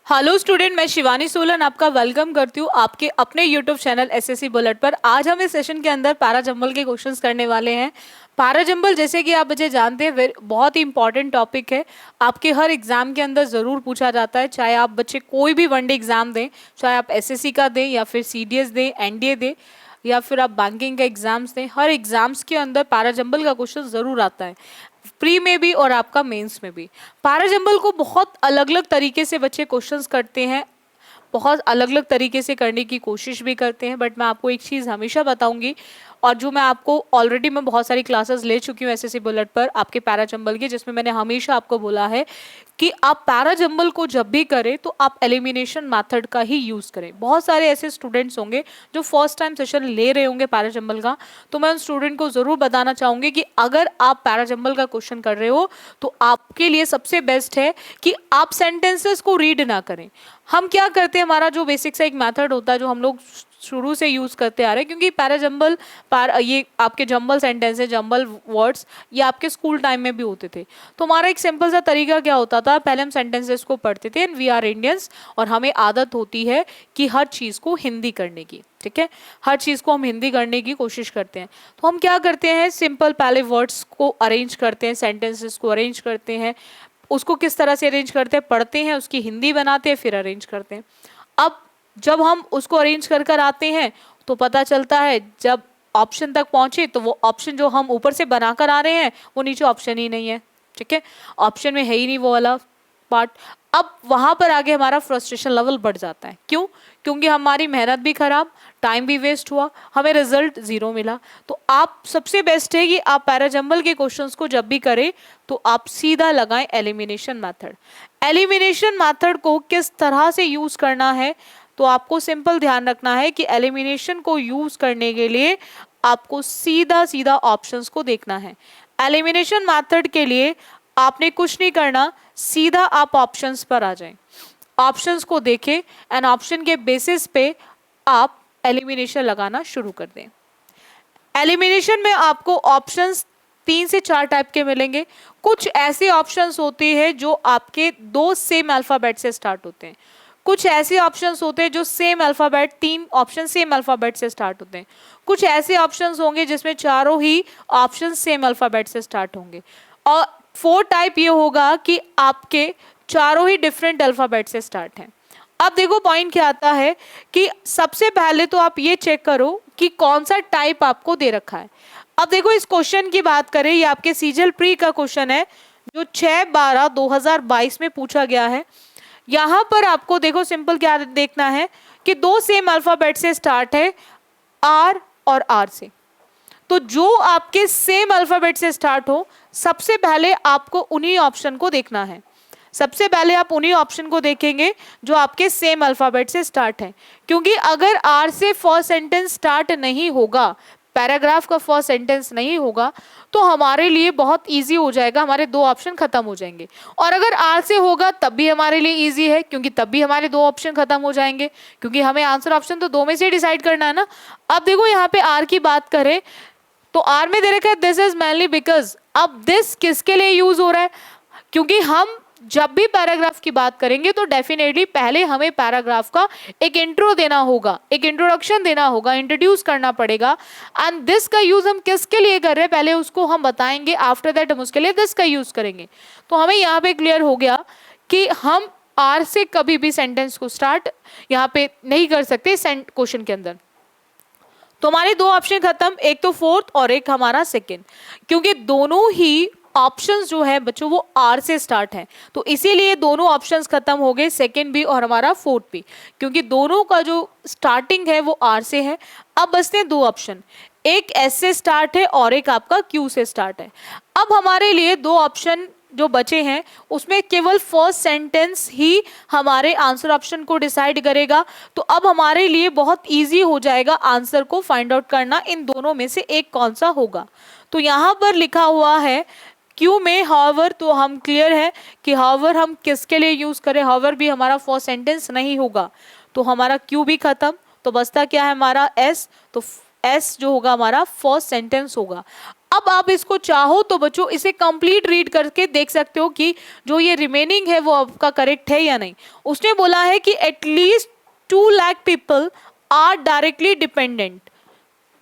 Hello student, मैं शिवानी सोलन आपका welcome करती हूँ आपके अपने यूट्यूब चैनल एसएससी बुलेट पर। आज हम इस सेशन के अंदर पैराजंबल के क्वेश्चंस करने वाले हैं। पैराजंबल जैसे कि आप बच्चे जानते हैं बहुत ही इंपॉर्टेंट टॉपिक है। आपके हर एग्जाम के अंदर ज़रूर पूछा जाता है, चाहे आप बच्चे कोई भी वनडे एग्जाम दें, चाहे आप एसएससी का दें या फिर सीडीएस दें, एनडीए दें या फिर आप बैंकिंग के एग्जाम्स दें, हर एग्जाम्स के अंदर पैराजंबल का क्वेश्चन ज़रूर आता है, प्री में भी और आपका मेंस में भी। पैराजंबल को बहुत अलग अलग तरीके से बच्चे क्वेश्चंस करते हैं, बहुत अलग अलग तरीके से करने की कोशिश भी करते हैं, बट मैं आपको एक चीज़ हमेशा बताऊंगी और जो मैं आपको ऑलरेडी मैं बहुत सारी क्लासेस ले चुकी हूँ एसएससी बुलेट पर आपके पैराजंबल की, जिसमें मैंने हमेशा आपको बोला है कि आप पैराजंबल को जब भी करें तो आप एलिमिनेशन मेथड का ही यूज़ करें। बहुत सारे ऐसे स्टूडेंट्स होंगे जो फर्स्ट टाइम सेशन ले रहे होंगे पैराजंबल का, तो मैं उन स्टूडेंट को ज़रूर बताना चाहूँगी कि अगर आप पैराजंबल का क्वेश्चन कर रहे हो तो आपके लिए सबसे बेस्ट है कि आप सेंटेंसेस को रीड ना करें। हम क्या करते हैं, हमारा जो बेसिक सा एक मेथड होता है जो हम लोग शुरू से यूज करते आ रहे हैं, क्योंकि पैराजंबल ये आपके जंबल सेंटेंस है, जंबल वर्ड्स, ये आपके स्कूल टाइम में भी होते थे। तो हमारा एक सिंपल सा तरीका क्या होता था, पहले हम सेंटेंसेस को पढ़ते थे, एंड वी आर इंडियंस और हमें आदत होती है कि हर चीज़ को हिंदी करने की, ठीक है, हर चीज़ को हम हिंदी करने की कोशिश करते हैं। तो हम क्या करते हैं, सिंपल पहले वर्ड्स को अरेंज करते हैं, सेंटेंसेस को अरेंज करते हैं। उसको किस तरह से अरेंज करते हैं, पढ़ते हैं, उसकी हिंदी बनाते हैं, फिर अरेंज करते हैं। अब जब हम उसको अरेंज कर कर आते हैं तो पता चलता है जब ऑप्शन तक पहुंचे तो वो ऑप्शन जो हम ऊपर से बनाकर आ रहे हैं वो नीचे ऑप्शन ही नहीं है, ठीक है, ऑप्शन में है ही नहीं वो वाला पार्ट। अब वहां पर आगे हमारा फ्रस्ट्रेशन लेवल बढ़ जाता है। क्यों? क्योंकि हमारी मेहनत भी खराब, टाइम भी वेस्ट हुआ, हमें रिजल्ट जीरो मिला। तो आप सबसे बेस्ट है कि आप पैराजंबल के क्वेश्चंस को जब भी करें तो आप सीधा लगाएं एलिमिनेशन मेथड। एलिमिनेशन मेथड को किस तरह से यूज करना है, तो आपको सिंपल ध्यान रखना है कि एलिमिनेशन को यूज करने के लिए आपको सीधा सीधा ऑप्शंस को देखना है। एलिमिनेशन मेथड के लिए आपने कुछ नहीं करना, सीधा आप ऑप्शंस पर आ जाएं, ऑप्शंस को देखें एंड ऑप्शन के बेसिस पे आप एलिमिनेशन लगाना शुरू कर दें। एलिमिनेशन में आपको ऑप्शंस 3 से 4 टाइप के मिलेंगे। कुछ ऐसे ऑप्शंस होते हैं जो आपके 2 सेम अल्फाबेट से स्टार्ट होते हैं, कुछ ऐसे ऑप्शंस होते हैं जो same alphabet, 3 option same alphabet से स्टार्ट होते हैं, कुछ ऐसे ऑप्शंस होंगे जिसमें चारों ही ऑप्शन सेम अल्फाबेट से स्टार्ट होंगे, और 4 टाइप ये होगा कि आपके चारों ही डिफरेंट अल्फाबेट से स्टार्ट हैं। अब देखो पॉइंट क्या आता है कि सबसे पहले तो आप ये चेक करो कि कौन सा टाइप आपको दे रखा है। अब देखो इस क्वेश्चन की बात करें, ये आपके सीजीएल प्री का क्वेश्चन है जो 6/12/2022 में पूछा गया है। यहाँ पर आपको देखो सिंपल क्या देखना है कि 2 सेम अल्फाबेट से स्टार्ट है, आर और आर से। तो जो आपके सेम अल्फाबेट से स्टार्ट हो सबसे पहले आपको उन्हीं ऑप्शन को देखना है। सबसे पहले आप उन्हीं ऑप्शन को देखेंगे जो आपके सेम अल्फाबेट से स्टार्ट है, क्योंकि अगर आर से फर्स्ट सेंटेंस स्टार्ट नहीं होगा, पैराग्राफ का फर्स्ट सेंटेंस नहीं होगा, तो हमारे लिए बहुत इजी हो जाएगा, हमारे 2 ऑप्शन खत्म हो जाएंगे। और अगर आर से होगा तब भी हमारे लिए इजी है, क्योंकि तब भी हमारे 2 ऑप्शन खत्म हो जाएंगे, क्योंकि हमें आंसर ऑप्शन तो 2 में से डिसाइड करना है ना। अब देखो यहाँ पे आर की बात करें तो आर में दे रखा है दिस इज मैनली बिकॉज। अब दिस किसके लिए यूज हो रहा है, क्योंकि हम जब भी पैराग्राफ की बात करेंगे तो डेफिनेटली पहले हमें पैराग्राफ का एक इंट्रो देना होगा, एक इंट्रोडक्शन देना होगा, इंट्रोड्यूस करना पड़ेगा। एंड दिस का यूज हम किसके लिए कर रहे हैं पहले उसको हम बताएंगे, आफ्टर दैट हम उसके लिए दिस का यूज करेंगे। तो हमें यहाँ पे क्लियर हो गया कि हम आर से कभी भी सेंटेंस को स्टार्ट यहाँ पे नहीं कर सकते क्वेश्चन के अंदर। तो हमारे 2 ऑप्शन खत्म, एक तो फोर्थ और एक हमारा सेकेंड, क्योंकि दोनों ही ऑप्शंस जो है बच्चों वो आर से स्टार्ट है, तो इसीलिए दोनों ऑप्शंस खत्म हो गए, सेकेंड भी और हमारा फोर्थ भी, क्योंकि दोनों का जो स्टार्टिंग है वो आर से है। अब बचते हैं 2 ऑप्शन, एक एस से स्टार्ट है और एक आपका क्यू से स्टार्ट है। अब हमारे लिए 2 ऑप्शन जो बचे हैं उसमें केवल फर्स्ट सेंटेंस ही हमारे आंसर ऑप्शन को डिसाइड करेगा। तो अब हमारे लिए बहुत इजी हो जाएगा आंसर को फाइंड आउट करना, इन दोनों में से एक कौन सा होगा। तो यहाँ पर लिखा हुआ है क्यू में हाउएवर, तो हम क्लियर है कि हाउएवर हम किसके लिए यूज करें, हाउएवर भी हमारा फर्स्ट सेंटेंस नहीं होगा, तो हमारा क्यू भी खत्म। तो बचता क्या है हमारा एस, तो एस जो होगा हमारा फर्स्ट सेंटेंस होगा। अब आप इसको चाहो तो बच्चों इसे कंप्लीट रीड करके देख सकते हो कि जो ये रिमेनिंग है वो आपका करेक्ट है या नहीं। उसने बोला है कि at least 2 lakh people are directly dependent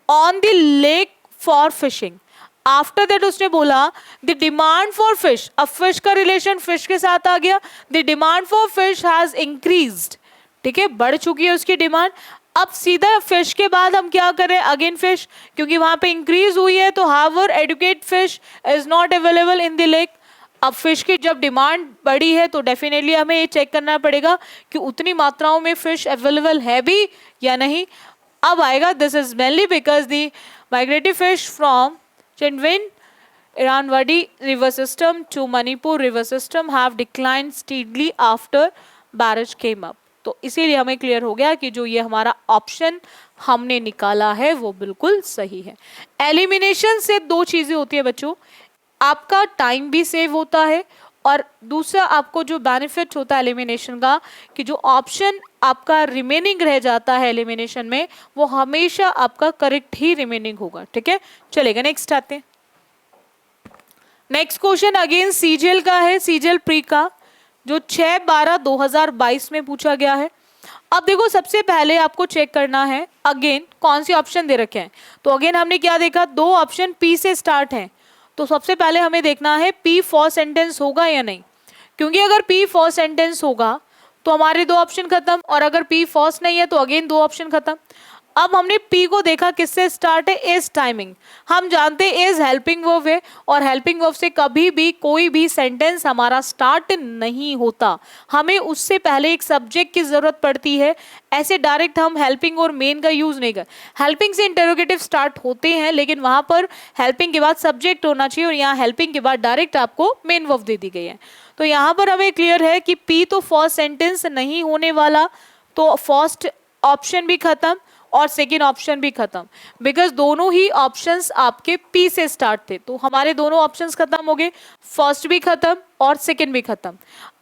on the lake for fishing. After that उसने बोला द डिमांड फॉर फिश, अब फिश का रिलेशन फिश के साथ आ गया, the demand for fish has increased, ठीक है, बढ़ चुकी है उसकी डिमांड। अब सीधा फिश के बाद हम क्या करें, अगेन फिश, क्योंकि वहां पे इंक्रीज हुई है, तो however adequate fish is not available in the lake. अब फिश की जब डिमांड बढ़ी है तो डेफिनेटली हमें ये चेक करना पड़ेगा कि उतनी मात्राओं में फिश अवेलेबल है भी या नहीं। अब आएगा this is mainly because the migratory fish from Chinwin, Iranwadi river system to Manipur river system have declined steadily after barrage came up। तो इसीलिए हमें क्लियर हो गया कि जो ये हमारा ऑप्शन हमने निकाला है वो बिल्कुल सही है। एलिमिनेशन से 2 चीजें होती है बच्चों, आपका टाइम भी सेव होता है और दूसरा आपको जो बेनिफिट होता है एलिमिनेशन का कि जो ऑप्शन आपका रिमेनिंग रह जाता है एलिमिनेशन में वो हमेशा आपका करेक्ट ही रिमेनिंग होगा, ठीक है। चलेगा, नेक्स्ट आते हैं। नेक्स्ट क्वेश्चन अगेन सीजीएल का है, सीजीएल प्री का, जो 6/12/2022 में पूछा गया है। अब देखो सबसे पहले आपको चेक करना है अगेन कौन सी ऑप्शन दे रखे हैं। तो अगेन हमने क्या देखा, 2 ऑप्शन पी से स्टार्ट हैं, तो सबसे पहले हमें देखना है पी फर्स्ट सेंटेंस होगा या नहीं, क्योंकि अगर पी फर्स्ट सेंटेंस होगा तो हमारे 2 ऑप्शन खत्म, और अगर पी फर्स्ट नहीं है तो अगेन 2 ऑप्शन खत्म। अब हमने पी को देखा किससे स्टार्ट है, इज टाइमिंग, हम जानते हैं इज हेल्पिंग वर्ब है और हेल्पिंग वर्ब से कभी भी कोई भी सेंटेंस हमारा स्टार्ट नहीं होता, हमें उससे पहले एक सब्जेक्ट की जरूरत पड़ती है। ऐसे डायरेक्ट हम हेल्पिंग और मेन का यूज नहीं कर, हेल्पिंग से इंटरोगेटिव स्टार्ट होते हैं लेकिन वहां पर हेल्पिंग के बाद सब्जेक्ट होना चाहिए, और यहाँ हेल्पिंग के बाद डायरेक्ट आपको मेन वर्ब दे दी गई है। तो यहाँ पर हमें क्लियर है कि पी तो फर्स्ट सेंटेंस नहीं होने वाला, तो फर्स्ट ऑप्शन भी खत्म और सेकेंड ऑप्शन भी खत्म, बिकॉज दोनों ही ऑप्शंस आपके पी से स्टार्ट थे, तो हमारे दोनों ऑप्शंस खत्म हो गए, फर्स्ट भी खत्म और सेकेंड भी खत्म।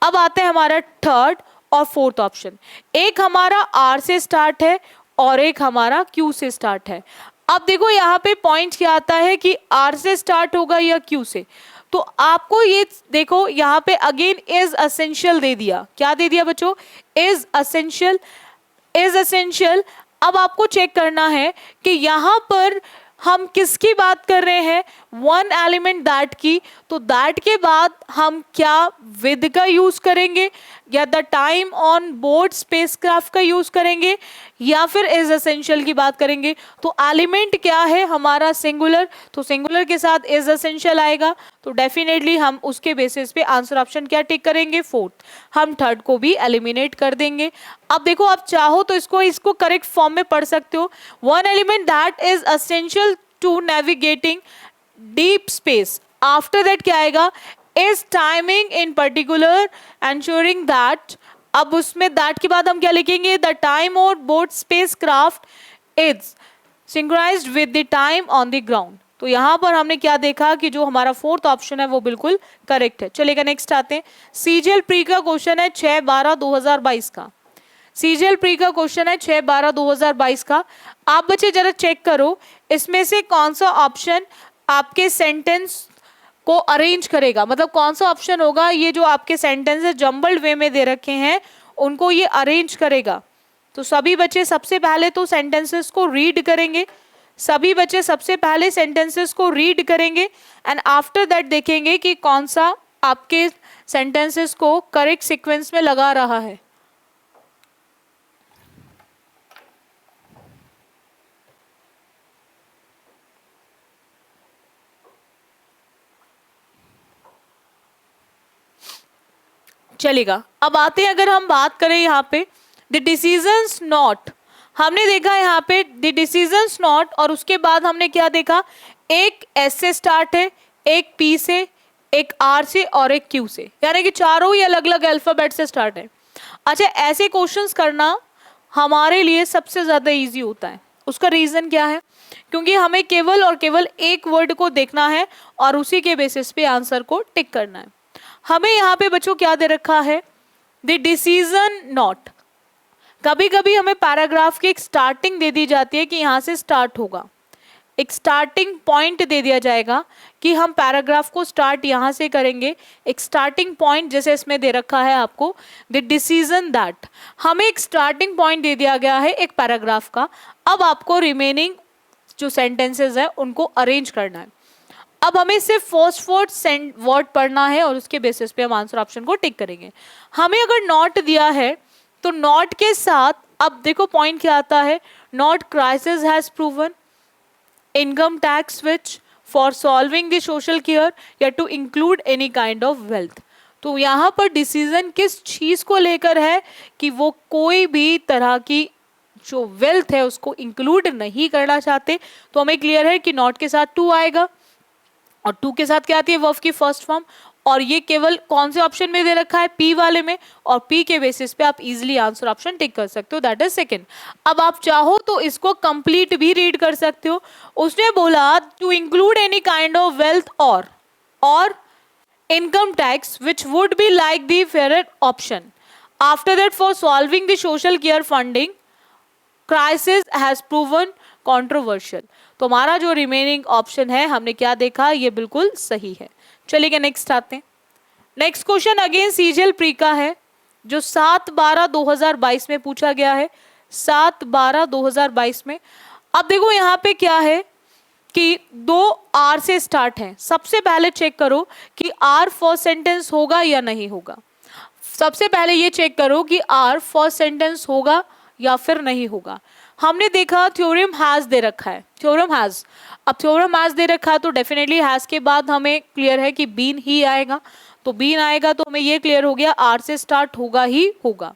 अब आते हैं हमारा थर्ड और फोर्थ ऑप्शन, एक हमारा आर से स्टार्ट है और एक हमारा क्यू से स्टार्ट है। अब देखो यहाँ पे पॉइंट क्या आता है कि आर से स्टार्ट होगा या क्यू से, तो आपको ये देखो यहाँ पे अगेन इज असेंशियल दे दिया, क्या दे दिया बच्चों, इज असेंशियल, इज असेंशियल। अब आपको चेक करना है कि यहाँ पर हम किसकी बात कर रहे हैं, वन एलिमेंट दैट की, तो दैट के बाद हम क्या विद का यूज करेंगे या the time on board spacecraft का यूज करेंगे या फिर इज एसेंशियल की बात करेंगे। तो एलिमेंट क्या है हमारा सिंगुलर, तो सिंगुलर के साथ इज एसेंशियल आएगा, तो डेफिनेटली हम उसके बेसिस पे आंसर ऑप्शन क्या टिक करेंगे, फोर्थ। हम थर्ड को भी एलिमिनेट कर देंगे। अब देखो आप चाहो तो इसको करेक्ट फॉर्म में पढ़ सकते हो, one element that is essential to navigating deep space, after that क्या आएगा, is timing in particular ensuring that, अब उसमें दैट के बाद हम क्या लिखेंगे, the time on board spacecraft is synchronized with the time on the ground. तो यहां पर हमने क्या देखा कि जो हमारा फोर्थ ऑप्शन है वो बिल्कुल करेक्ट है। चलेगा नेक्स्ट आते हैं, सीजीएल प्री का क्वेश्चन है 6/12/2022 का, सीजीएल प्री का क्वेश्चन है 6/12/2022 का। आप बच्चे जरा चेक करो इसमें से कौन सा ऑप्शन आपके सेंटेंस को अरेंज करेगा, मतलब कौन सा ऑप्शन होगा ये जो आपके सेंटेंसेस जम्बल्ड वे में दे रखे हैं उनको ये अरेंज करेगा। तो सभी बच्चे सबसे पहले तो सेंटेंसेस को रीड करेंगे, सभी बच्चे सबसे पहले सेंटेंसेस को रीड करेंगे एंड आफ्टर दैट देखेंगे कि कौन सा आपके सेंटेंसेस को करेक्ट सीक्वेंस में लगा रहा है। चलेगा, अब आते हैं अगर हम बात करें यहाँ पे द डिसीजंस नॉट, हमने देखा यहाँ पे द डिसीजंस नॉट और उसके बाद हमने क्या देखा, एक एस से स्टार्ट है, एक पी से, एक आर से और एक क्यू से, यानी कि चारों ही अलग अलग अल्फाबेट से स्टार्ट है। अच्छा, ऐसे क्वेश्चंस करना हमारे लिए सबसे ज़्यादा इजी होता है, उसका रीज़न क्या है, क्योंकि हमें केवल और केवल एक वर्ड को देखना है और उसी के बेसिस पे आंसर को टिक करना है। हमें यहाँ पे बच्चों क्या दे रखा है, द डिसीजन नॉट, कभी कभी हमें पैराग्राफ की एक स्टार्टिंग दे दी जाती है कि यहाँ से स्टार्ट होगा, एक स्टार्टिंग पॉइंट दे दिया जाएगा कि हम पैराग्राफ को स्टार्ट यहाँ से करेंगे। एक स्टार्टिंग पॉइंट जैसे इसमें दे रखा है आपको, द डिसीजन दैट, हमें एक स्टार्टिंग पॉइंट दे दिया गया है एक पैराग्राफ का। अब आपको रिमेनिंग जो सेंटेंसेस है उनको अरेंज करना है। अब हमें सिर्फ फर्स्ट वर्ड पढ़ना है और उसके बेसिस पे हम आंसर ऑप्शन को टिक करेंगे। हमें अगर नॉट दिया है तो नॉट के साथ अब देखो पॉइंट क्या आता है, not crisis has proven income tax which for solving the social care या to include any kind of wealth. तो यहाँ पर डिसीजन किस चीज को लेकर है कि वो कोई भी तरह की जो वेल्थ है उसको इंक्लूड नहीं करना चाहते। तो हमें क्लियर है कि नॉट के साथ टू आएगा और टू के साथ क्या आती है, वर्ब की फर्स्ट फॉर्म, और ये केवल कौन से ऑप्शन में दे रखा है, पी वाले में, और पी के बेसिस पे आप इजीली आंसर ऑप्शन टिक कर सकते हो, दैट इज सेकंड। अब आप चाहो तो इसको कंप्लीट भी रीड कर सकते हो। उसने बोला to include any kind of wealth और income tax which would be like the fair option, after that for solving the social care funding crisis has proven controversial. तो हमारा जो रिमेनिंग ऑप्शन है हमने क्या देखा, ये बिल्कुल सही है। चलिए नेक्स्ट आते हैं। Next question again CGL pre का है जो 7/12/2022 में पूछा गया है, 7/12/2022 में। अब देखो यहाँ पे क्या है कि दो आर से स्टार्ट है। सबसे पहले चेक करो कि आर फर्स्ट सेंटेंस होगा या नहीं होगा। सबसे पहले ये चेक करो कि आर फर्स्ट सेंटेंस होगा या फिर नहीं होगा। हमने देखा थ्योरम हैज दे रखा है, थ्योरम हैज। अब थ्योरम हैज दे रखा है तो डेफिनेटली हैज के बाद हमें क्लियर है कि बीन ही आएगा। तो बीन आएगा तो हमें ये क्लियर हो गया आर से स्टार्ट होगा ही होगा,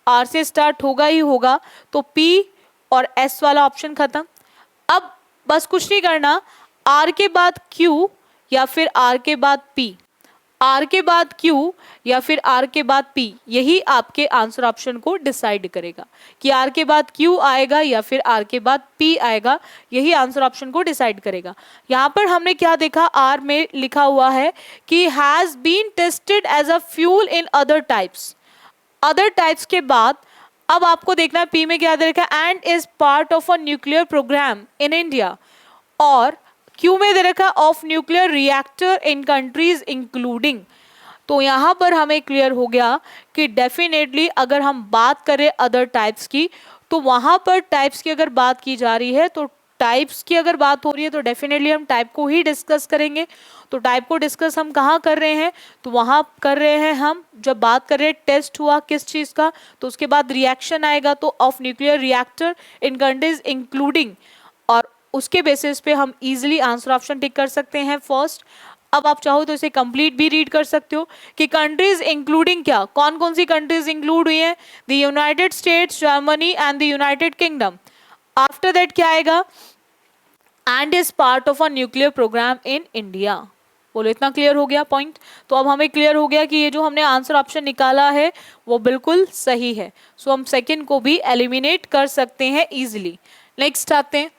आर से स्टार्ट होगा ही होगा। तो पी और एस वाला ऑप्शन खत्म। अब बस कुछ नहीं करना, आर के बाद क्यू या फिर आर के बाद पी, आर के बाद क्यू या फिर आर के बाद पी, यही आपके आंसर ऑप्शन को डिसाइड करेगा कि आर के बाद क्यू आएगा या फिर आर के बाद पी आएगा, यही आंसर ऑप्शन को डिसाइड करेगा। यहाँ पर हमने क्या देखा, आर में लिखा हुआ है कि has been tested as a fuel in other types, other types के बाद अब आपको देखना है पी में क्या दे रखा है, and is part of a nuclear program in India, और क्यू में दे रखा of nuclear reactor in countries including. तो यहाँ पर हमें क्लियर हो गया कि डेफिनेटली अगर हम बात करें अदर टाइप्स की तो वहाँ पर टाइप्स की अगर बात की जा रही है तो टाइप्स की अगर बात हो रही है तो डेफिनेटली हम टाइप को ही डिस्कस करेंगे। तो टाइप को डिस्कस हम कहाँ कर रहे हैं, तो वहाँ कर रहे हैं हम जब बात कर रहे हैं टेस्ट हुआ किस चीज़ का, तो उसके बाद रिएक्शन आएगा तो of nuclear reactor in countries including, और उसके बेसिस पे हम इजीली आंसर ऑप्शन टिक कर सकते हैं फर्स्ट। अब आप चाहो तो इसे कंप्लीट भी रीड कर सकते हो कि कंट्रीज इंक्लूडिंग क्या, कौन कौन सी कंट्रीज इंक्लूड हुई हैं, the United States, Germany and the United Kingdom. After that क्या आएगा, and is part of a nuclear program in India. बोलो इतना क्लियर हो गया पॉइंट। तो अब हमें क्लियर हो गया कि ये जो हमने आंसर ऑप्शन निकाला है वो बिल्कुल सही है। सो हम सेकेंड को भी एलिमिनेट कर सकते हैं इजिली। नेक्स्ट आते हैं।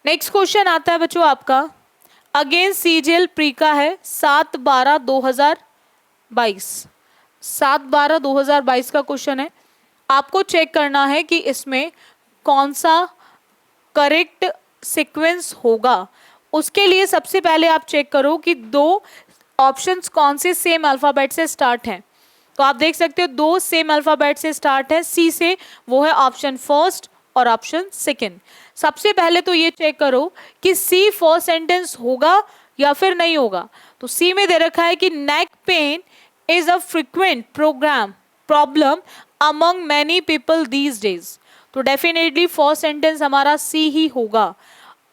नेक्स्ट क्वेश्चन आता है बच्चों आपका अगेन सीजीएल प्री का है 7/12/2022, 7/12/2022 का क्वेश्चन है। आपको चेक करना है कि इसमें कौन सा करेक्ट सीक्वेंस होगा। उसके लिए सबसे पहले आप चेक करो कि दो ऑप्शंस कौन से सेम अल्फाबेट से स्टार्ट हैं। तो आप देख सकते हो दो सेम अल्फाबेट से स्टार्ट है सी से, वो है ऑप्शन फर्स्ट और ऑप्शन सेकंड। सबसे पहले तो ये चेक करो कि सी फर्स्ट सेंटेंस होगा या फिर नहीं होगा। तो सी में दे रखा है कि neck pain is a frequent problem among many people these days. तो डेफिनेटली फर्स्ट सेंटेंस हमारा सी ही होगा।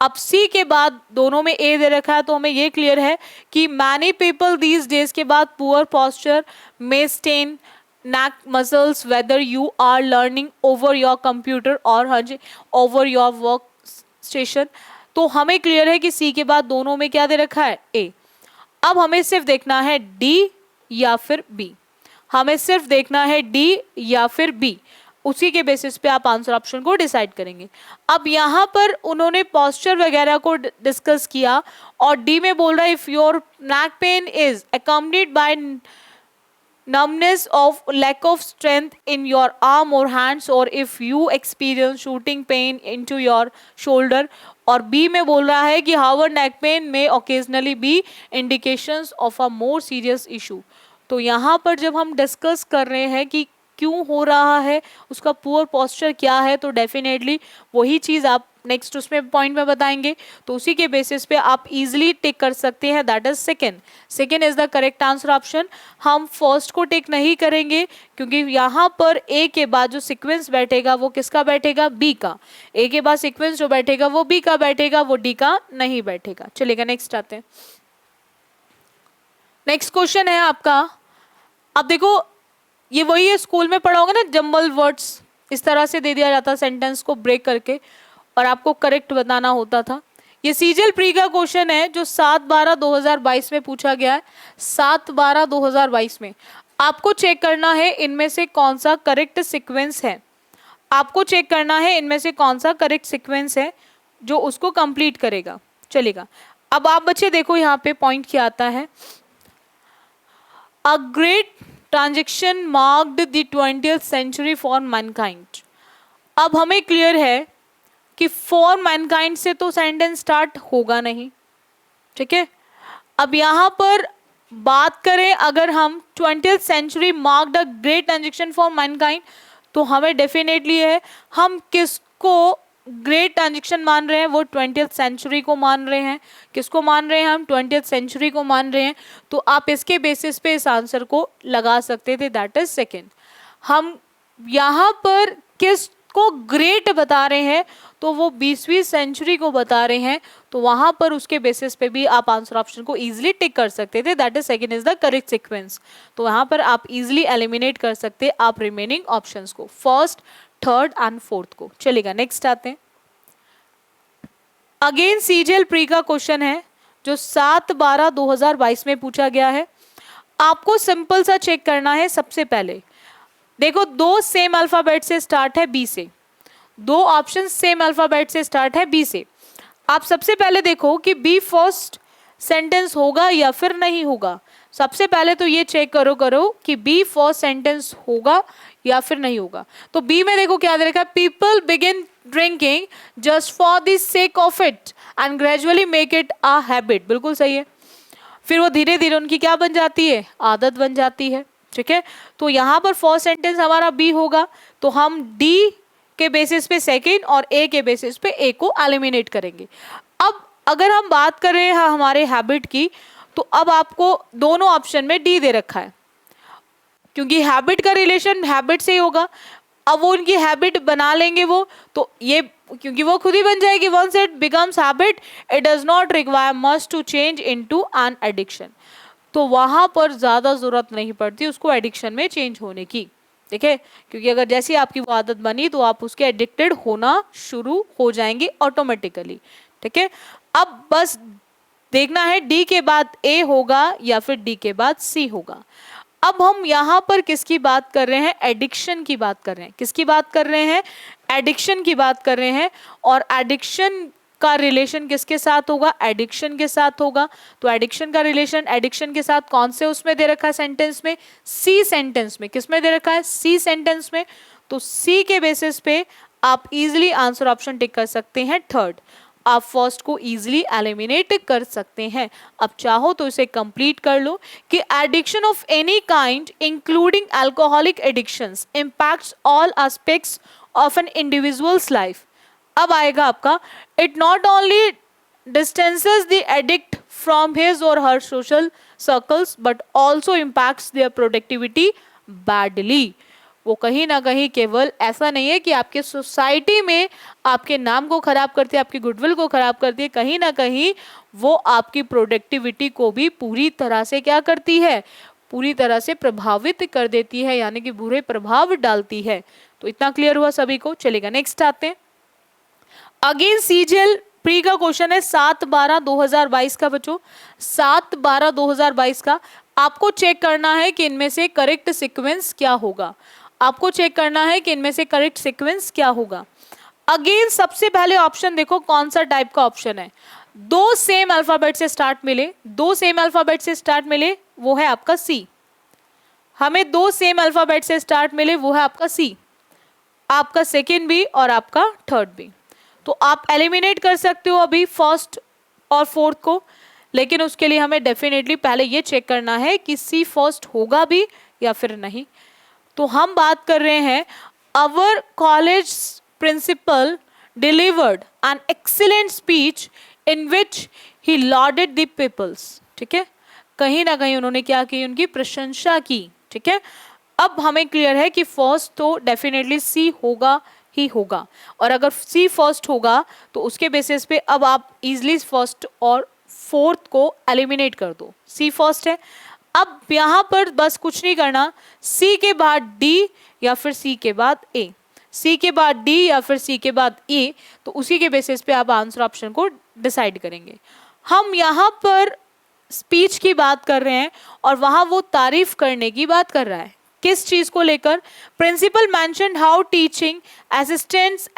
अब सी के बाद दोनों में ए दे रखा है तो हमें ये क्लियर है कि मैनी पीपल दीज डेज के बाद poor posture may stand neck muscles whether you are learning over your computer or over your work station। तो हमें क्लियर है कि सी के बाद दोनों में क्या दे रखा है, ए। अब हमें सिर्फ देखना है डी या फिर बी, हमें सिर्फ देखना है डी या फिर बी, उसी के बेसिस पे आप आंसर ऑप्शन को डिसाइड करेंगे। अब यहाँ पर उन्होंने पॉस्चर वगैरह को डिस्कस किया और डी में बोल रहा है if your neck pain is accompanied by numbness of lack of strength in your arm or hands, or if you experience shooting pain into your shoulder. और बी में बोल रहा है कि हावर नेक पेन में occasionally be indications of a more serious issue. तो यहाँ पर जब हम डिस्कस कर रहे हैं कि क्यों हो रहा है, उसका पुअर पोस्चर क्या है, तो डेफिनेटली वही चीज़ आप नेक्स्ट उसमें पॉइंट में बताएंगे, तो उसी के बेसिस पे आप इजीली टिक कर सकते हैं, that is second is the correct answer option. हम फर्स्ट को टिक नहीं करेंगे क्योंकि यहाँ पर ए के बाद जो सीक्वेंस बैठेगा वो किसका बैठेगा, बी का. ए के बाद सीक्वेंस जो बैठेगा वो बी का बैठेगा, वो डी का नहीं बैठेगा. चलेगा नेक्स्ट आते हैं. नेक्स्ट क्वेश्चन है आपका. अब देखो ये वही है, स्कूल में पढ़ा होगा ना, जम्बल वर्ड्स इस तरह से दे दिया जाता सेंटेंस को ब्रेक करके और आपको करेक्ट बताना होता था. ये सीजीएल प्री का क्वेश्चन है जो 7/12/2022 में पूछा गया है. 7/12/2022 में आपको चेक करना है इनमें से कौन सा करेक्ट सीक्वेंस है. आपको चेक करना है इनमें से कौन सा करेक्ट सीक्वेंस है जो उसको कंप्लीट करेगा. चलेगा. अब आप बच्चे देखो यहाँ पे पॉइंट क्या आता है. A great transaction marked the 20th century for mankind. अब हमें क्लियर है कि फॉर मैनकाइंड से तो सेंटेंस स्टार्ट होगा नहीं. ठीक है. अब यहाँ पर बात करें अगर हम 20th century marked a great transaction for mankind, तो हमें डेफिनेटली है हम किसको ग्रेट ट्रांजेक्शन मान रहे हैं, वो 20th सेंचुरी को मान रहे हैं. किसको मान रहे हैं हम, 20th सेंचुरी को मान रहे हैं. तो आप इसके बेसिस पे इस आंसर को लगा सकते थे, दैट इज सेकेंड. हम यहाँ पर किस को ग्रेट बता रहे हैं, तो वो 20वीं सेंचुरी को बता रहे हैं, तो वहां पर उसके बेसिस पे भी आप आंसर ऑप्शन को इजीली टिक कर सकते थे, that is second is the correct sequence. तो वहां पर आप इजीली एलिमिनेट कर सकते आप रिमेनिंग ऑप्शंस को, फर्स्ट, थर्ड एंड फोर्थ को. चलेगा नेक्स्ट आते हैं. अगेन सीजीएल प्री का क्वेश्चन है जो 7/12/2022 में पूछा गया है. आपको सिंपल सा चेक करना है. सबसे पहले देखो दो सेम अल्फाबेट से स्टार्ट है बी से, दो ऑप्शन सेम अल्फाबेट से स्टार्ट है बी से. आप सबसे पहले देखो कि बी फर्स्ट सेंटेंस होगा या फिर नहीं होगा. सबसे पहले तो ये चेक करो कि बी फर्स्ट सेंटेंस होगा या फिर नहीं होगा. तो बी में देखो क्या दे रखा है, people begin drinking just for the sake of it and gradually make it a habit. बिल्कुल सही है. फिर वो धीरे धीरे उनकी क्या बन जाती है, आदत बन जाती है. ठीक है. तो यहाँ पर फर्स्ट सेंटेंस हमारा बी होगा, तो हम डी के बेसिस पे सेकेंड और ए के बेसिस पे ए को एलिमिनेट करेंगे. अब अगर हम बात कर रहे हैं हमारे हैबिट की, तो अब आपको दोनों ऑप्शन में डी दे रखा है क्योंकि हैबिट का रिलेशन हैबिट से ही होगा. अब वो उनकी हैबिट बना लेंगे वो, तो ये क्योंकि वो खुद ही बन जाएगी. Once it becomes habit it does not require much to change into an addiction. तो वहां पर ज्यादा जरूरत नहीं पड़ती उसको एडिक्शन में चेंज होने की. ठीक है. क्योंकि अगर जैसी आपकी वो आदत बनी तो आप उसके एडिक्टेड होना शुरू हो जाएंगे ऑटोमेटिकली. ठीक है. अब बस देखना है डी के बाद ए होगा या फिर डी के बाद सी होगा. अब हम यहाँ पर किसकी बात कर रहे हैं, एडिक्शन की बात कर रहे हैं. किसकी बात कर रहे हैं, एडिक्शन की बात कर रहे हैं. और एडिक्शन का रिलेशन किसके साथ होगा, एडिक्शन के साथ होगा. तो एडिक्शन का रिलेशन एडिक्शन के साथ कौन से उसमें दे रखा है सेंटेंस में, सी सेंटेंस में. किसमें दे रखा है, सी सेंटेंस में. तो सी के बेसिस पे आप इजीली आंसर ऑप्शन टिक कर सकते हैं थर्ड. आप फर्स्ट को इजीली एलिमिनेट कर सकते हैं. अब चाहो तो इसे कंप्लीट कर लो कि addiction of any kind including alcoholic addictions impacts all aspects of an individuals life. अब आएगा आपका, it not only distances the addict from his और her social circles but also impacts their productivity badly. वो कहीं ना कहीं केवल ऐसा नहीं है कि आपके सोसाइटी में आपके नाम को खराब करती है, आपकी गुडविल को खराब करती है, कहीं ना कहीं वो आपकी प्रोडक्टिविटी को भी पूरी तरह से क्या करती है, पूरी तरह से प्रभावित कर देती है, यानी कि बुरे प्रभाव डालती है. तो इतना क्लियर हुआ सभी को. चलेगा नेक्स्ट आते हैं. अगेन सीजीएल प्री का क्वेश्चन है 7/12/2022 का. बच्चों 7/12/2022 का आपको चेक करना है कि इनमें से करेक्ट सीक्वेंस क्या होगा. आपको चेक करना है कि इनमें से करेक्ट सीक्वेंस क्या होगा. अगेन सबसे पहले ऑप्शन देखो कौन सा टाइप का ऑप्शन है. दो सेम अल्फाबेट से स्टार्ट मिले, दो सेम अल्फाबेट से स्टार्ट मिले, वो है आपका सी. हमें दो सेम अल्फाबेट से स्टार्ट मिले, वो है आपका सी, आपका सेकेंड बी और आपका थर्ड बी। तो आप एलिमिनेट कर सकते हो अभी फर्स्ट और फोर्थ को, लेकिन उसके लिए हमें डेफिनेटली पहले ये चेक करना है कि सी फर्स्ट होगा भी या फिर नहीं। तो हम बात कर रहे हैं, our college principal delivered an excellent speech in which he lauded the peoples. ठीक है, कहीं ना कहीं उन्होंने क्या की, उनकी प्रशंसा की। ठीक है, अब हमें क्लियर है कि फर्स्ट तो डेफिनेटली सी होगा ही होगा, और अगर सी फर्स्ट होगा तो उसके बेसिस पे अब आप इजिली फर्स्ट और फोर्थ को एलिमिनेट कर दो। सी फर्स्ट है, अब यहाँ पर बस कुछ नहीं करना, सी के बाद डी या फिर सी के बाद ए, सी के बाद डी या फिर सी के बाद ए, तो उसी के बेसिस पे आप आंसर ऑप्शन को डिसाइड करेंगे। हम यहाँ पर स्पीच की बात कर रहे हैं और वहाँ वो तारीफ करने की बात कर रहा है, किस चीज को लेकर? Principal mentioned how teaching assistants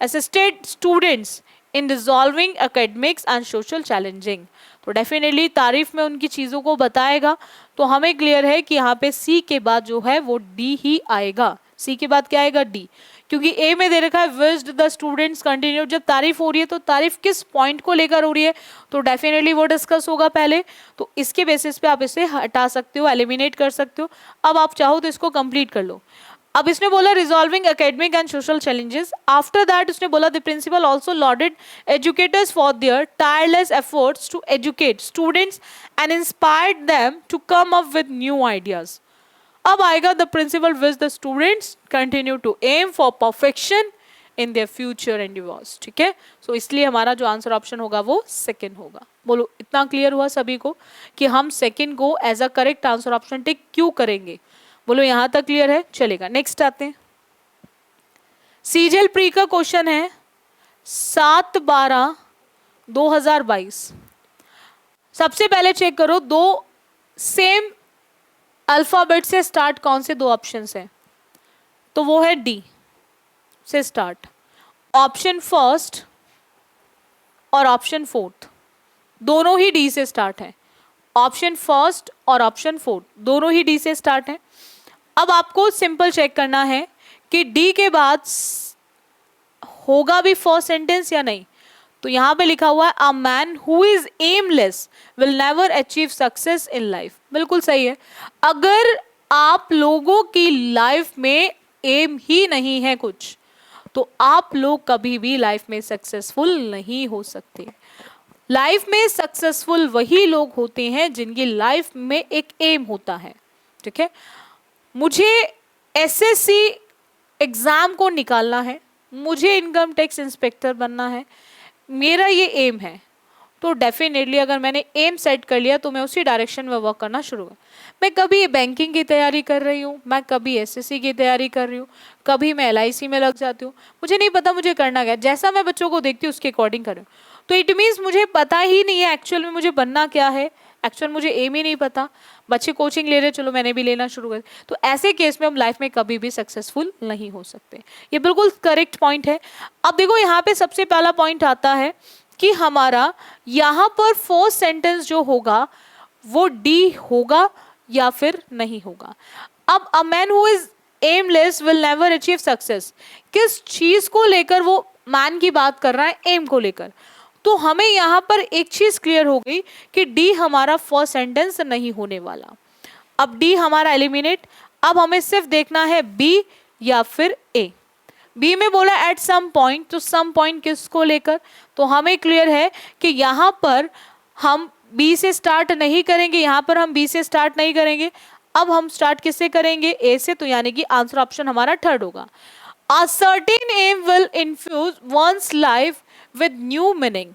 assisted students in resolving academics and social challenging. तो डेफिनेटली तारीफ में उनकी चीज़ों को बताएगा। तो हमें क्लियर है कि यहाँ पे सी के बाद जो है वो डी ही आएगा। सी के बाद क्या आएगा? डी, क्योंकि ए में दे रखा है विश्ड द स्टूडेंट्स कंटिन्यू। जब तारीफ हो रही है तो तारीफ किस पॉइंट को लेकर हो रही है, तो डेफिनेटली वो डिस्कस होगा पहले। तो इसके बेसिस पे आप इसे हटा सकते हो, एलिमिनेट कर सकते हो। अब आप चाहो तो इसको कंप्लीट कर लो। अब इसने बोला resolving academic and social challenges. After that उसने बोला the principal also lauded educators for their tireless efforts to educate students and inspired them to come up with new ideas. अब आएगा the principal wish the students continue to aim for perfection in their future endeavours. ठीक है, सो इसलिए हमारा जो answer option होगा वो second होगा। बोलो इतना क्लियर हुआ सभी को कि हम सेकंड को as a correct answer option tick क्यों करेंगे? बोलो यहां तक क्लियर है? चलेगा, नेक्स्ट आते हैं। सीजीएल प्री का क्वेश्चन है 7/12/2022। सबसे पहले चेक करो दो सेम अल्फाबेट से स्टार्ट कौन से दो ऑप्शंस हैं, तो वो है डी से स्टार्ट। ऑप्शन फर्स्ट और ऑप्शन फोर्थ दोनों ही डी से स्टार्ट है। ऑप्शन फर्स्ट और ऑप्शन फोर्थ दोनों ही डी से स्टार्ट है। अब आपको सिंपल चेक करना है कि डी के बाद होगा भी फर्स्ट सेंटेंस या नहीं। तो यहां पे लिखा हुआ है a man who is aimless will never achieve success in life. बिल्कुल सही है। अगर आप लोगों की लाइफ में एम ही नहीं है कुछ, तो आप लोग कभी भी लाइफ में सक्सेसफुल नहीं हो सकते। लाइफ में सक्सेसफुल वही लोग होते हैं जिनकी लाइफ में एक एम होता है। ठीक है, मुझे एसएससी एग्जाम को निकालना है, मुझे इनकम टैक्स इंस्पेक्टर बनना है, मेरा ये एम है, तो डेफिनेटली अगर मैंने एम सेट कर लिया तो मैं उसी डायरेक्शन में वर्क करना शुरू कर। मैं कभी बैंकिंग की तैयारी कर रही हूँ, मैं कभी एसएससी की तैयारी कर रही हूँ, कभी मैं एलआईसी में लग जाती हूँ, मुझे नहीं पता मुझे करना क्या, जैसा मैं बच्चों को देखती हूँ उसके अकॉर्डिंग कर रही हूँ। तो इट मीन्स मुझे पता ही नहीं है एक्चुअल में मुझे बनना क्या है, एक्चुअल मुझे एम ही नहीं पता। बच्चे कोचिंग ले रहे, चलो मैंने भी लेना शुरू कर। तो ऐसे केस में हम लाइफ में कभी भी सक्सेसफुल नहीं हो सकते। ये बिल्कुल करेक्ट पॉइंट है। अब देखो यहाँ पे सबसे पहला पॉइंट आता है कि हमारा यहाँ पर फर्स्ट सेंटेंस जो होगा वो डी होगा या फिर नहीं होगा। अब a man who is aimless will never achieve success, किस चीज को लेकर वो मैन की बात कर रहा है? एम को लेकर। तो हमें यहाँ पर एक चीज क्लियर हो गई कि डी हमारा फर्स्ट सेंटेंस नहीं होने वाला। अब डी हमारा एलिमिनेट। अब हमें सिर्फ देखना है बी या फिर ए। बी में बोला एट सम पॉइंट, तो सम पॉइंट किसको लेकर? तो हमें क्लियर है कि यहाँ पर हम बी से स्टार्ट नहीं करेंगे, यहाँ पर हम बी से स्टार्ट नहीं करेंगे। अब हम स्टार्ट किससे करेंगे? ए से। तो यानी कि आंसर ऑप्शन हमारा थर्ड होगा। A certain aim will infuse one's life with new meaning.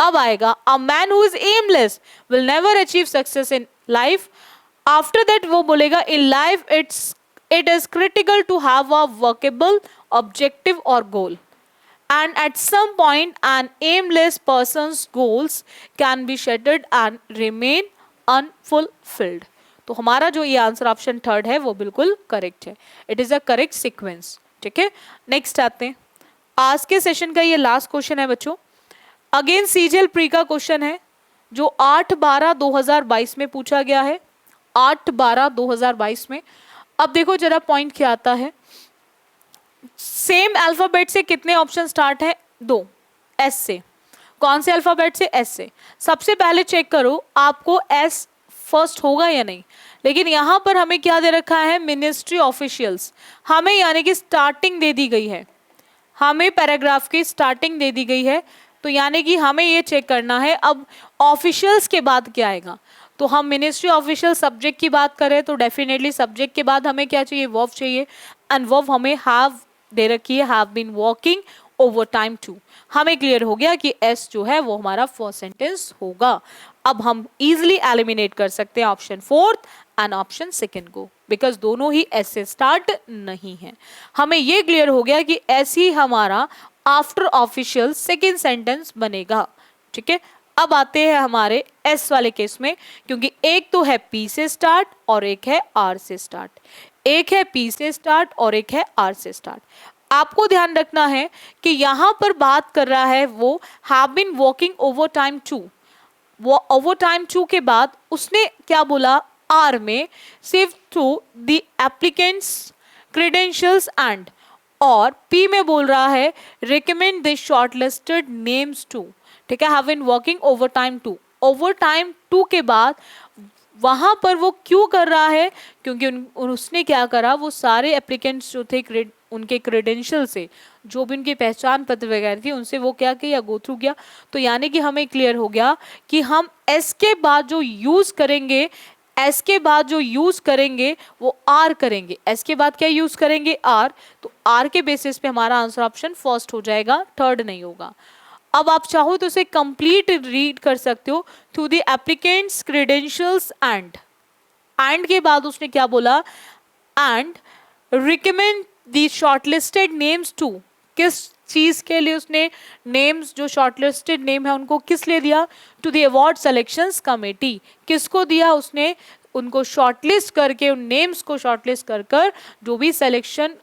अब आएगा a man who is aimless will never achieve success in life. After that वो बोलेगा in life it is critical to have a workable objective or goal. And at some point an aimless person's goals can be shattered and remain unfulfilled. तो हमारा जो ये answer option third है वो बिल्कुल correct है। It is a correct sequence. ठीक है, नेक्स्ट आते हैं। आज के सेशन का ये लास्ट क्वेश्चन है बच्चों। अगेन सीजीएल प्री का क्वेश्चन है जो 8/12/2022 में पूछा गया है। 8/12/2022 में। अब देखो जरा पॉइंट क्या आता है, सेम अल्फाबेट से कितने ऑप्शन स्टार्ट है, 2, एस से। कौन से अल्फाबेट से, एस से। सबसे पहले चेक करो आपको एस फर्स्ट होगा या नहीं, लेकिन यहां पर हमें क्या दे रखा है, मिनिस्ट्री ऑफिशियल्स, हमें यानी कि स्टार्टिंग दे दी गई है, हमें पैराग्राफ की स्टार्टिंग दे दी गई है, तो यानी कि हमें ये चेक करना है अब ऑफिशियल्स के बाद क्या आएगा। तो हम मिनिस्ट्री ऑफिशियल सब्जेक्ट की बात करें तो डेफिनेटली सब्जेक्ट के बाद हमें क्या चाहिए, वर्ब चाहिए, एंड वर्ब हमें हैव दे रखी है, have been working over time to. हमें क्लियर हो गया कि एस जो है वो हमारा फर्स्ट सेंटेंस होगा। अब हम इजिली एलिमिनेट कर सकते हैं option fourth and option second को, बिकॉज दोनों ही एस से स्टार्ट नहीं है। हमें ये क्लियर हो गया कि एस ही हमारा आफ्टर ऑफिशियल सेकंड सेंटेंस बनेगा। ठीक है, अब आते हैं हमारे एस वाले केस में, क्योंकि एक तो है पी से स्टार्ट और एक है आर से स्टार्ट, एक है पी से स्टार्ट और एक है आर से स्टार्ट। आपको ध्यान रखना है कि यहां पर बात कर रहा है वो have been working over time to, वो ओवर टाइम टू के बाद उसने क्या बोला, आर में सिर्फ to the applicants credentials and, और पी में बोल रहा है recommend the shortlisted names to. ठीक है, have been working over time to, over time to के बाद वहां पर वो क्यों कर रहा है, क्योंकि उसने क्या करा, वो सारे एप्लीकेंट्स जो थे उनके क्रेडेंशियल से, जो भी उनकी पहचान पत्र वगैरह थी, उनसे वो क्या किया, गो थ्रू किया। तो यानी कि हमें क्लियर हो गया कि हम एस के बाद जो यूज करेंगे, एस के बाद जो यूज करेंगे वो आर करेंगे, एस के बाद क्या यूज करेंगे, आर। तो आर के बेसिस पे हमारा आंसर ऑप्शन फर्स्ट हो जाएगा, थर्ड नहीं होगा। अब आप चाहो तो उसे कंप्लीट रीड कर सकते हो, through the applicants credentials and के बाद उसने क्या बोला, and recommend the shortlisted names to, किस चीज के लिए उसने नेम्स, जो शॉर्टलिस्टेड नेम है उनको किस लिए दिया, to the award selections committee. किसको दिया उसने, उनको शॉर्टलिस्ट करके, उन नेम्स को शॉर्टलिस्ट कर जो भी सिलेक्शन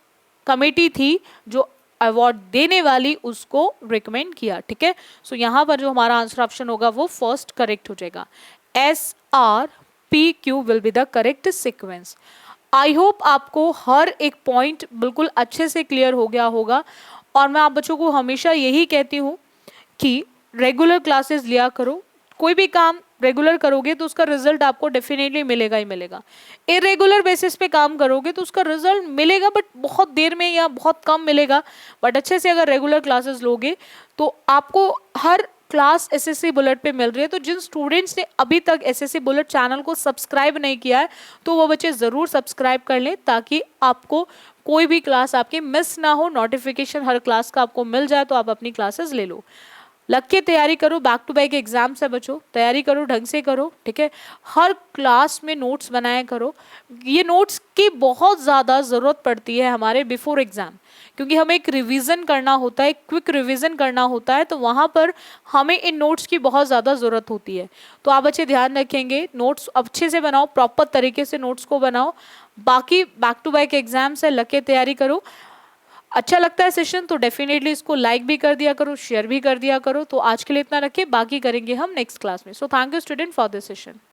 कमेटी थी जो अवार्ड देने वाली, उसको रिकमेंड किया। ठीक है, सो यहाँ पर जो हमारा आंसर ऑप्शन होगा वो फर्स्ट करेक्ट हो जाएगा, S R P Q will be the correct sequence. I hope आपको हर एक पॉइंट बिल्कुल अच्छे से क्लियर हो गया होगा, और मैं आप बच्चों को हमेशा यही कहती हूँ कि रेगुलर क्लासेस लिया करो, कोई भी काम रेगुलर करोगे तो उसका रिजल्ट आपको डेफिनेटली मिलेगा ही मिलेगा। इरेगुलर बेसिस पे काम करोगे तो उसका रिजल्ट मिलेगा बट बहुत देर में या बहुत कम मिलेगा, बट अच्छे से अगर रेगुलर क्लासेस लोगे तो आपको हर क्लास एसएससी बुलेट पे मिल रही है। तो जिन स्टूडेंट्स ने अभी तक एसएससी बुलेट चैनल को सब्सक्राइब नहीं किया है तो वो बच्चे ज़रूर सब्सक्राइब कर लें, ताकि आपको कोई भी क्लास आपकी मिस ना हो, नोटिफिकेशन हर क्लास का आपको मिल जाए तो आप अपनी क्लासेस ले लो। लग के तैयारी करो, बैक टू बैक एग्जाम्स है बच्चों, तैयारी करो, ढंग से करो। ठीक है, हर क्लास में नोट्स बनाया करो, ये नोट्स की बहुत ज़्यादा ज़रूरत पड़ती है हमारे बिफोर एग्ज़ाम, क्योंकि हमें एक रिवीजन करना होता है, क्विक रिवीजन करना होता है, तो वहाँ पर हमें इन नोट्स की बहुत ज़्यादा ज़रूरत होती है। तो आप बच्चे ध्यान रखेंगे, नोट्स अच्छे से बनाओ, प्रॉपर तरीके से नोट्स को बनाओ। बाकी बैक टू बैक एग्जाम्स है, लग के तैयारी करो। अच्छा लगता है सेशन तो डेफिनेटली इसको लाइक भी कर दिया करो, शेयर भी कर दिया करो। तो आज के लिए इतना रखिए, बाकी करेंगे हम नेक्स्ट क्लास में। So thank you student for this session.